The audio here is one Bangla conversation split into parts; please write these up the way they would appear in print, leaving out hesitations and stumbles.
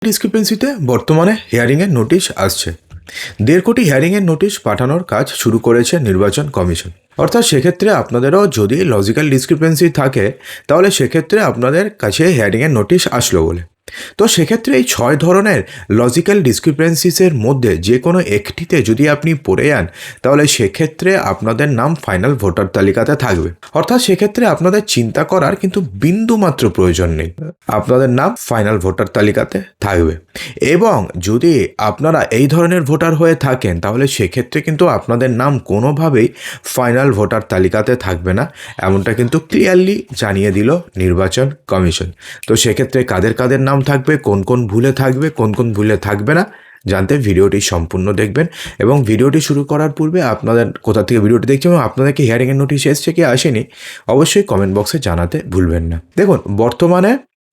ডিসক্রিপেন্সিতে বর্তমানে হিয়ারিংয়ের নোটিশ আসছে। 1.5 কোটি হিয়ারিংয়ের নোটিশ পাঠানোর কাজ শুরু করেছে নির্বাচন কমিশন। অর্থাৎ সেক্ষেত্রে আপনাদেরও যদি লজিক্যাল ডিসক্রিপেন্সি থাকে তাহলে সেক্ষেত্রে আপনাদের কাছে হিয়ারিংয়ের নোটিশ আসলো বলে। তো সেক্ষেত্রে এই 6 ধরনের লজিক্যাল ডিসক্রিপেন্সিসের মধ্যে যে কোনো একটিতে যদি আপনি পড়ে যান তাহলে সেক্ষেত্রে আপনাদের নাম ফাইনাল ভোটার তালিকাতে থাকবে। অর্থাৎ সেক্ষেত্রে আপনাদের চিন্তা করার কিন্তু বিন্দুমাত্র প্রয়োজন নেই, আপনাদের নাম ফাইনাল ভোটার তালিকাতে থাকবে। এবং যদি আপনারা এই ধরনের ভোটার হয়ে থাকেন তাহলে সেক্ষেত্রে কিন্তু আপনাদের নাম কোনোভাবেই ফাইনাল ভোটার তালিকাতে থাকবে না, এমনটা কিন্তু ক্লিয়ারলি জানিয়ে দিল নির্বাচন কমিশন। তো সেক্ষেত্রে কাদের কাদের নাম থাকবে, কোন কোন ভুলে থাকবে, কোন কোন ভুলে থাকবে না জানতে ভিডিওটি সম্পূর্ণ দেখবেন। এবং ভিডিওটি শুরু করার পূর্বে আপনাদের কোথা থেকে ভিডিওটি দেখছেন এবং আপনাদেরকে হিয়ারিংয়ের নোটিশ এসছে কি আসেনি অবশ্যই কমেন্ট বক্সে জানাতে ভুলবেন না। দেখুন, বর্তমানে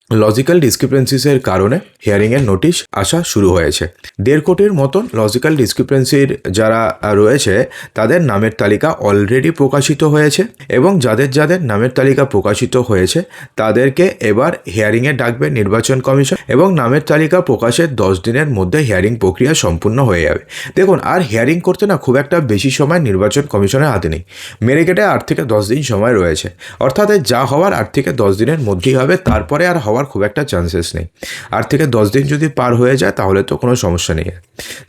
লজিক্যাল ডিসক্রিপেন্সিসের কারণে হিয়ারিংয়ের নোটিশ আসা শুরু হয়েছে। 1.5 কোটির মতন লজিক্যাল ডিসক্রিপেন্সির যারা রয়েছে তাদের নামের তালিকা অলরেডি প্রকাশিত হয়েছে এবং যাদের যাদের নামের তালিকা প্রকাশিত হয়েছে তাদেরকে এবার হিয়ারিংয়ে ডাকবে নির্বাচন কমিশন এবং নামের তালিকা প্রকাশের 10 দিনের মধ্যে হিয়ারিং প্রক্রিয়া সম্পূর্ণ হয়ে যাবে। দেখুন, আর হিয়ারিং করতে না খুব একটা বেশি সময় নির্বাচন কমিশনের হাতে নেই, মেরে কেটে 8 থেকে 10 দিন সময় রয়েছে। অর্থাৎ যা হওয়ার 8 থেকে 10 দিনের মধ্যেই হবে, তারপরে আর হওয়ার খুব একটা চান্সেস নেই। 8 থেকে 10 দিন যদি পার হয়ে যায় তাহলে তো কোনো সমস্যা নেই।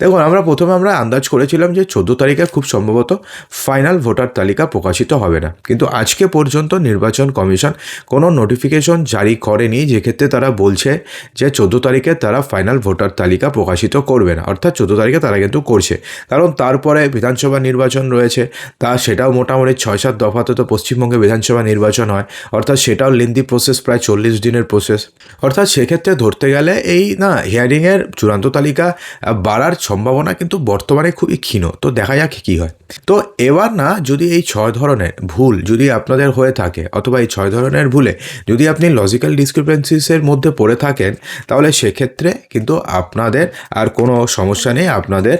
দেখুন, প্রথমে আমরা আন্দাজ করেছিলাম যে 14 তারিখে খুব সম্ভবত ফাইনাল ভোটার তালিকা প্রকাশিত হবে না, কিন্তু আজকে পর্যন্ত নির্বাচন কমিশন কোনো নোটিফিকেশন জারি করেনি যেক্ষেত্রে তারা বলছে যে 14 তারিখে তারা ফাইনাল ভোটার তালিকা প্রকাশিত করবে না। অর্থাৎ 14 তারিখে তারা কিন্তু করছে, কারণ তারপরে বিধানসভা নির্বাচন রয়েছে, সেটাও মোটামুটি 6-7 দফাতে তো পশ্চিমবঙ্গে বিধানসভা নির্বাচন হয়। অর্থাৎ সেটাও লেন্দি প্রসেস, প্রায় 40 দিনের প্রসেস। অর্থাৎ সেক্ষেত্রে ধরতে গেলে এই হিয়ারিংয়ের চূড়ান্ত তালিকা বাড়ার সম্ভাবনা কিন্তু বর্তমানে খুবই ক্ষীণ। তো দেখা যাক কী হয়। তো এবার যদি এই 6 ধরনের ভুল যদি আপনাদের হয়ে থাকে অথবা এই 6 ধরনের ভুলে যদি আপনি লজিক্যাল ডিসক্রিপেন্সিসের মধ্যে পড়ে থাকেন তাহলে সেক্ষেত্রে কিন্তু আপনাদের আর কোনো সমস্যা নেই, আপনাদের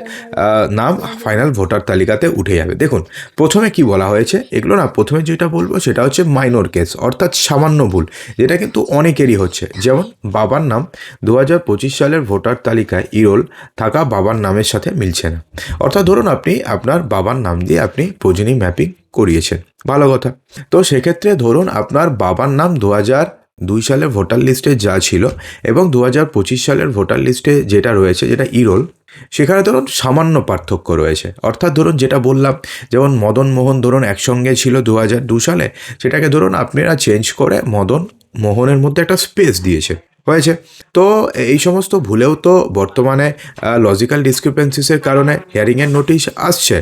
নাম ফাইনাল ভোটার তালিকাতে উঠে যাবে। দেখুন, প্রথমে কি বলা হয়েছে এগুলো প্রথমে যেটা বলবো সেটা হচ্ছে মাইনর কেস, অর্থাৎ সামান্য ভুল, যেটা কিন্তু অনেকেরই হচ্ছে। যেমন বাবার নাম 2025 সালের ভোটার তালিকায় ইরোল থাকা বাবার নামের সাথে মিলছে না। অর্থাৎ ধরুন আপনি আপনার বাবার নাম দিয়ে আপনি প্রোজেনি ম্যাপিং করিয়েছেন, ভালো কথা। তো সেক্ষেত্রে ধরুন আপনার বাবার নাম 2002 সালের ভোটার লিস্টে যা ছিল এবং 2025 সালের ভোটার লিস্টে যেটা রয়েছে যেটা ইরোল, সেখানে ধরুন সামান্য পার্থক্য রয়েছে। অর্থাৎ ধরুন যেটা বললাম, যেমন মদন মোহন ধরুন একসঙ্গে ছিল 2002 সালে, সেটাকে ধরুন আপনারা চেঞ্জ করে মদন মোহনের মধ্যে একটা স্পেস দিয়েছে হয়েছে। তো এই সমস্ত ভুলেও তো বর্তমানে লজিক্যাল ডিসক্রিপেন্সিসের কারণে হিয়ারিংয়ের নোটিশ আসছে।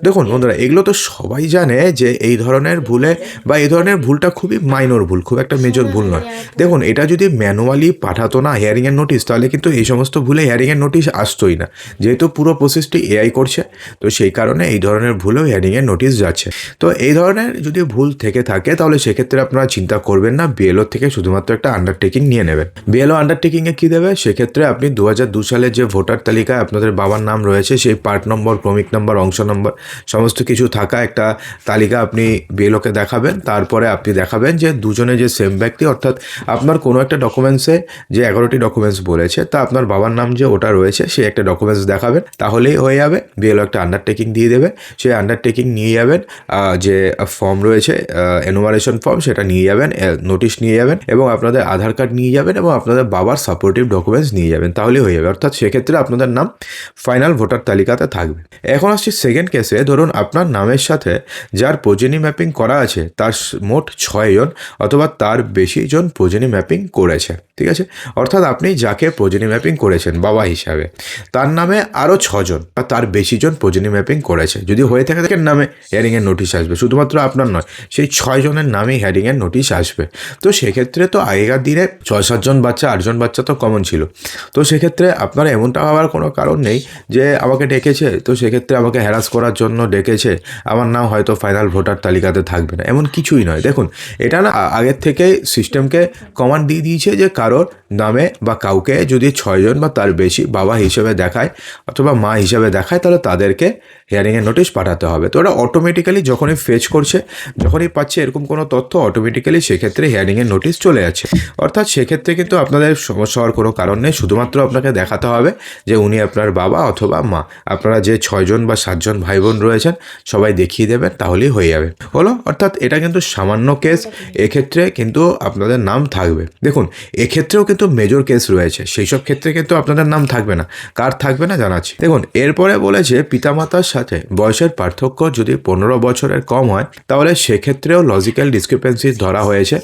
দেখুন বন্ধুরা, এগুলো তো সবাই জানে যে এই ধরনের ভুলে বা এই ধরনের ভুলটা খুবই মাইনর ভুল, খুব একটা মেজর ভুল নয়। দেখুন, এটা যদি ম্যানুয়ালি পাঠাতো না হিয়ারিংয়ের নোটিশ তাহলে কিন্তু এই সমস্ত ভুলে হিয়ারিংয়ের নোটিশ আসতোই না, যেহেতু পুরো প্রসেসটি এআই করছে। তো সেই কারণে এই ধরনের ভুলেও হিয়ারিংয়ের নোটিশ যাচ্ছে। তো এই ধরনের যদি ভুল থেকে থাকে তাহলে সেক্ষেত্রে আপনারা চিন্তা করবেন না, বিএলও থেকে শুধুমাত্র একটা আন্ডারটেকিং নিয়ে নেবেন। বিএলও আন্ডারটেকিংয়ে কী দেবে, সেক্ষেত্রে আপনি 2002 সালের যে ভোটার তালিকায় আপনাদের বাবার নাম রয়েছে সেই পার্ট নম্বর, ক্রমিক নম্বর, অংশ নম্বর সমস্ত কিছু থাকা একটা তালিকা আপনি বিএলওকে দেখাবেন। তারপরে আপনি দেখাবেন যে দুজনে যে সেম ব্যক্তি, অর্থাৎ আপনার কোনো একটা ডকুমেন্টসে যে 11টি ডকুমেন্টস বলেছে তা আপনার বাবার নাম যে ওটা রয়েছে সেই একটা ডকুমেন্টস দেখাবেন, তাহলেই হয়ে যাবে। বিএলও একটা আন্ডারটেকিং দিয়ে দেবে, সেই আন্ডারটেকিং নিয়ে যাবেন, যে ফর্ম রয়েছে এনুমারেশন ফর্ম সেটা নিয়ে যাবেন, নোটিশ নিয়ে যাবেন এবং আপনাদের আধার কার্ড নিয়ে যাবেন এবং আপনাদের বাবার সাপোর্টিভ ডকুমেন্টস নিয়ে যাবেন, তাহলেই হয়ে যাবে। অর্থাৎ সেক্ষেত্রে আপনাদের নাম ফাইনাল ভোটার তালিকাতে থাকবে। এখন আসছি সেকেন্ড কেসে। ধরুন আপনার নামের সাথে যার প্রোজেনি ম্যাপিং করা আছে তার মোট 6 জন অথবা তার বেশি জন প্রোজেনি ম্যাপিং করেছে, ঠিক আছে। অর্থাৎ আপনি যাকে প্রোজেনি ম্যাপিং করেছেন বাবা হিসাবে তার নামে আরও 6 জন বা তার বেশি জন প্রোজেনি ম্যাপিং করেছে, যদি হয়ে থাকে তাদের নামে হিয়ারিংয়ের নোটিশ আসবে। শুধুমাত্র আপনার নয়, সেই 6 জনের নামে হিয়ারিংয়ের নোটিশ আসবে। তো সেক্ষেত্রে তো আগেকার দিনে 6-7 জন বাচ্চা 8 জন বাচ্চা তো কমন ছিল। তো সেক্ষেত্রে আপনার এমনটা হওয়ার কোনো কারণ নেই যে আমাকে ডেকেছে তো সেক্ষেত্রে আমাকে হ্যারাস করার জন্য ডেকেছে, আমার নাম হয়তো ফাইনাল ভোটার তালিকাতে থাকবে না, এমন কিছুই নয়। দেখুন, এটা আগের থেকে সিস্টেমকে কমান্ড দিয়ে দিয়েছে যে কারোর নামে বা কাউকে যদি 6 জন বা তার বেশি বাবা হিসেবে দেখায় অথবা মা হিসেবে দেখায় তাহলে তাদেরকে হিয়ারিংয়ের নোটিশ পাঠাতে হবে। তো ওরা অটোমেটিক্যালি যখনই ফেচ করছে, যখনই পাচ্ছে এরকম কোনো তথ্য, অটোমেটিক্যালি সেক্ষেত্রে হিয়ারিংয়ের নোটিশ চলে যাচ্ছে। অর্থাৎ সেক্ষেত্রে কিন্তু কিন্তু আপনাদের সমস্যা হওয়ার কোনো কারণ নেই। শুধুমাত্র আপনাকে দেখাতে হবে যে উনি আপনার বাবা অথবা মা। আপনারা যে 6জন বা 7জন ভাই বোন রয়েছেন সবাই দেখিয়ে দেবেন, তাহলেই হয়ে যাবে। হলো, অর্থাৎ এটা কিন্তু সামান্য কেস। এক্ষেত্রে কিন্তু আপনাদের নাম থাকবে। দেখুন, এক্ষেত্রেও কিন্তু মেজর কেস রয়েছে, সেই সব ক্ষেত্রে কিন্তু আপনাদের নাম থাকবে না। কার থাকবে না জানাচ্ছি। দেখুন, এরপরে বলেছে পিতামাতার সাথে বয়সের পার্থক্য যদি 15 বছরের কম হয় তাহলে সেক্ষেত্রেও লজিক্যাল ডিসক্রিপেন্সি ধরা হয়েছে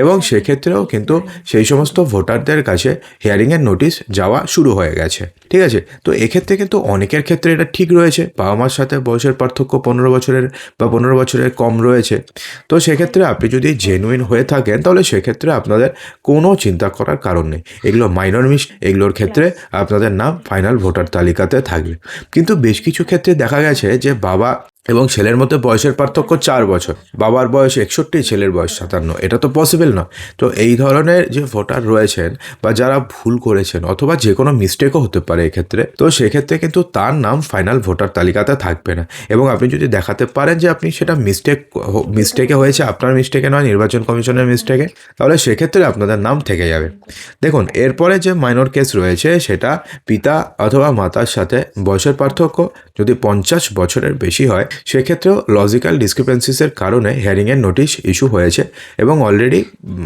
এবং সেক্ষেত্রেও কিন্তু সেই সমস্ত ভোটারদের কাছে হিয়ারিংয়ের নোটিশ যাওয়া শুরু হয়ে গেছে। ঠিক আছে, তো এক্ষেত্রে কিন্তু অনেকের ক্ষেত্রে এটা ঠিক রয়েছে, বাবা মার সাথে বয়সের পার্থক্য 15 বছরের বা 15 বছরের কম রয়েছে। তো সেক্ষেত্রে আপনি যদি জেনুইন হয়ে থাকেন তাহলে সেক্ষেত্রে আপনাদের কোনো চিন্তা করার কারণ নেই। এগুলো মাইনর এগুলোর ক্ষেত্রে আপনাদের নাম ফাইনাল ভোটার তালিকাতে থাকবে। কিন্তু বেশ কিছু ক্ষেত্রে দেখা গেছে যে বাবা এবং ছেলের মধ্যে বয়সের পার্থক্য 4 বছর, বাবার বয়স 61, ছেলের বয়স 57। এটা তো পসিবল না। তো এই ধরনের যে ভোটার রয়েছেন বা যারা ভুল করেছেন অথবা যে কোনো মিস্টেকও হতে পারে এক্ষেত্রে, তো সেক্ষেত্রে কিন্তু তার নাম ফাইনাল ভোটার তালিকাতে থাকবে না। এবং আপনি যদি দেখাতে পারেন যে আপনি সেটা মিস্টেকে হয়েছে, আপনার মিস্টেকে নয়, নির্বাচন কমিশনের মিস্টেকে, তাহলে সেক্ষেত্রে আপনাদের নাম থেকে যাবে। দেখুন, এরপরে যে মাইনর কেস রয়েছে সেটা পিতা অথবা মাতার সাথে বয়সের পার্থক্য যদি 50 বছরের বেশি হয় সেক্ষেত্রেও লজিক্যাল ডিসক্রিপেন্সিসের কারণে হিয়ারিংয়ের নোটিশ ইস্যু হয়েছে এবং অলরেডি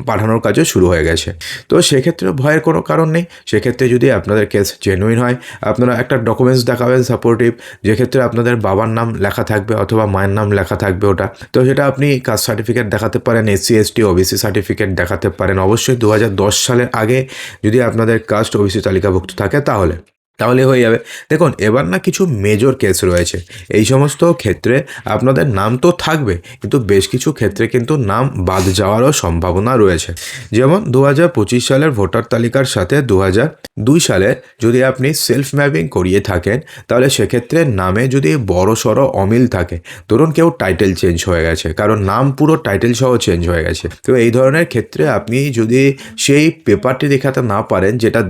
পাঠানোর কাজও শুরু হয়ে গেছে। তো সেক্ষেত্রে ভয়ের কোনো কারণ নেই। সেক্ষেত্রে যদি আপনাদের কেস জেনুইন হয়, আপনারা একটা ডকুমেন্টস দেখাবেন সাপোর্টিভ, যেক্ষেত্রে আপনাদের বাবার নাম লেখা থাকবে অথবা মায়ের নাম লেখা থাকবে ওটা। তো সেটা আপনি কাস্ট সার্টিফিকেট দেখাতে পারেন, SC ST OBC সার্টিফিকেট দেখাতে পারেন। অবশ্যই 2010 সালের আগে যদি আপনাদের কাস্ট OBC তালিকাভুক্ত থাকে তাহলে হয়ে যাবে। দেখুন, এবার না কিছু মেজর কেস রয়েছে। এই সমস্ত ক্ষেত্রে আপনাদের নাম তো থাকবে, কিন্তু বেশ কিছু ক্ষেত্রে কিন্তু নাম বাদ যাওয়ারও সম্ভাবনা রয়েছে। যেমন 2025 সালের ভোটার তালিকার সাথে 2002 সালে যদি আপনি সেলফ ম্যাপিং করিয়ে থাকেন তাহলে সেক্ষেত্রে নামে যদি বড় সড়ো অমিল থাকে, ধরুন কেউ টাইটেল চেঞ্জ হয়ে গেছে, কারণ নাম পুরো টাইটেল সহ চেঞ্জ হয়ে গেছে, তো এই ধরনের ক্ষেত্রে আপনি যদি সেই পেপারটি দেখাতে না পারেন, যেটা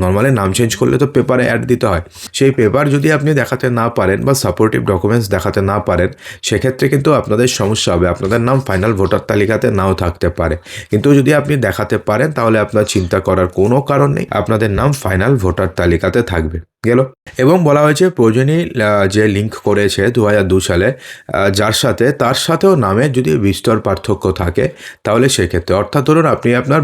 নর্মালি নাম চেঞ্জ করলে তো পেপারে অ্যাড দিতে হয়, সেই পেপার যদি আপনি দেখাতে না পারেন বা সাপোর্টিভ ডকুমেন্টস দেখাতে না পারেন সেক্ষেত্রে কিন্তু আপনাদের সমস্যা হবে। আপনাদের নাম ফাইনাল ভোটার তালিকাতে নাও থাকতে পারে, কিন্তু যদি আপনি দেখাতে পারেন তাহলে আপনার চিন্তা করার কোনো কারণ নেই, আপনাদের নাম ফাইনাল ভোটার তালিকাতে থাকবে। গেল। এবং বলা হয়েছে প্রয়োজনীয় যে লিঙ্ক করেছে 2002 সালে তার সাথেও নামের যদি বিস্তর পার্থক্য থাকে তাহলে সেক্ষেত্রে, অর্থাৎ ধরুন আপনি আপনার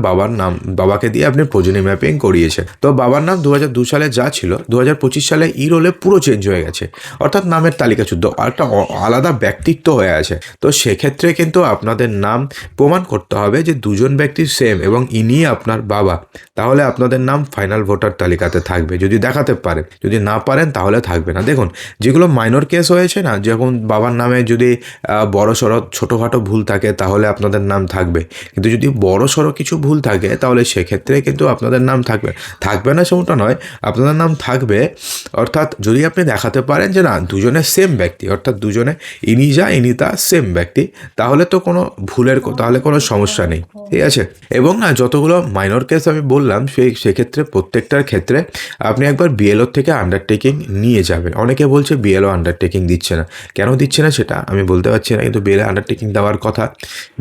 বাবাকে দিয়ে আপনি প্রয়োজনীয় ম্যাপিং করিয়েছেন, তো বাবার নাম 2002 সালে যা ছিল 2025 সালে রোলে পুরো চেঞ্জ হয়ে গেছে, অর্থাৎ নামের তালিকা শুদ্ধ একটা আলাদা ব্যক্তিত্ব হয়ে আছে। তো সেক্ষেত্রে কিন্তু আপনাদের নাম প্রমাণ করতে হবে যে দুজন ব্যক্তি সেম এবং ইনি আপনার বাবা, তাহলে আপনাদের নাম ফাইনাল ভোটার তালিকাতে থাকবে যদি দেখাতে পারেন। যদি না পারেন তাহলে থাকবে না। দেখুন, যেগুলো মাইনর কেস হয়েছে না, যখন বাবার নামে যদি বড় সড়ো ছোটোখাটো ভুল থাকে তাহলে আপনাদের নাম থাকবে, কিন্তু যদি বড় সড়ো কিছু ভুল থাকে তাহলে সেক্ষেত্রে কিন্তু আপনাদের নাম থাকবে না সেমনটা নয়, আপনাদের নাম থাকবে। অর্থাৎ যদি আপনি দেখাতে পারেন যে না দুজনে সেম ব্যক্তি, অর্থাৎ দুজনে ইনি তা সেম ব্যক্তি, তাহলে তো কোনো তাহলে কোনো সমস্যা নেই। ঠিক আছে। এবং না যতগুলো মাইনর কেস আমি বললাম সেক্ষেত্রে প্রত্যেকটার ক্ষেত্রে আপনি একবার BLO থেকে আন্ডারটেকিং নিয়ে যাবেন। অনেকে বলছে BLO আন্ডারটেকিং দিচ্ছে না, কেন দিচ্ছে না সেটা আমি বলতে পারছি না, কিন্তু BLO আন্ডারটেকিং দেওয়ার কথা।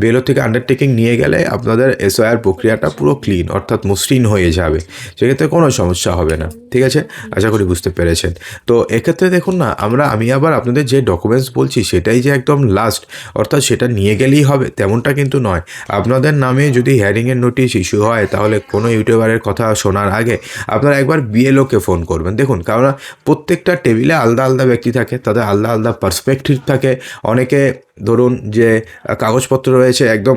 BLO থেকে আন্ডারটেকিং নিয়ে গেলে আপনাদের SIR প্রক্রিয়াটা পুরো ক্লিন অর্থাৎ মসৃণ হয়ে যাবে, সেক্ষেত্রে কোনো সমস্যা হবে না। ঠিক আছে, আশা করি বুঝতে পেরেছেন। তো এক্ষেত্রে দেখুন না, আমি আবার আপনাদের যে ডকুমেন্টস বলছি সেটাই যে একদম লাস্ট, অর্থাৎ সেটা নিয়ে গেলেই হবে তেমনটা কিন্তু নয়। আপনাদের নামে যদি হিয়ারিংয়ের নোটিশ ইস্যু হয় তাহলে কোনো ইউটিউবারের কথা শোনার আগে আপনারা একবার BLOকে ফোন করবেন। দেখুন, কারণ প্রত্যেকটা টেবিলে আলাদা আলাদা ব্যক্তি থাকে, তাদের আলাদা আলাদা পার্সপেক্টিভ থাকে। অনেকে ধরুন যে কাগজপত্র রয়েছে একদম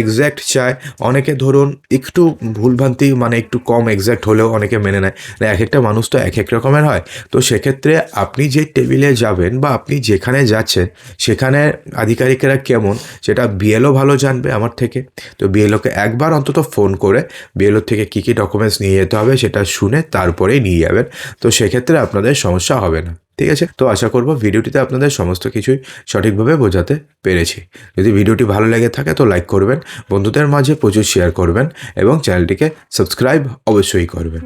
এক্স্যাক্ট চায়, অনেকে ধরুন একটু ভুলভ্রান্তি মানে একটু কম এক্স্যাক্ট হলেও অনেকে মেনে নেয়। এক একটা মানুষ তো এক এক রকমের হয়। তো সেক্ষেত্রে আপনি যে টেবিলে যাবেন বা আপনি যেখানে যাচ্ছেন সেখানে আধিকারিকেরা কেমন সেটা BLO ভালো জানবে আমার থেকে। তো BLOকে একবার অন্তত ফোন করে BLO থেকে কী কী ডকুমেন্টস নিয়ে যেতে হবে সেটা শুনে তারপরেই নিয়ে যাবেন। তো সেক্ষেত্রে আপনাদের সমস্যা হবে না। ঠিক আছে, তো আশা করব ভিডিওটিতে আপনাদের সমস্ত কিছুই সঠিকভাবে বোঝাতে পেরেছি। যদি ভিডিওটি ভালো লেগে থাকে তো লাইক করবেন, বন্ধুদের মাঝে প্রচুর শেয়ার করবেন এবং চ্যানেলটিকে সাবস্ক্রাইব অবশ্যই করবেন।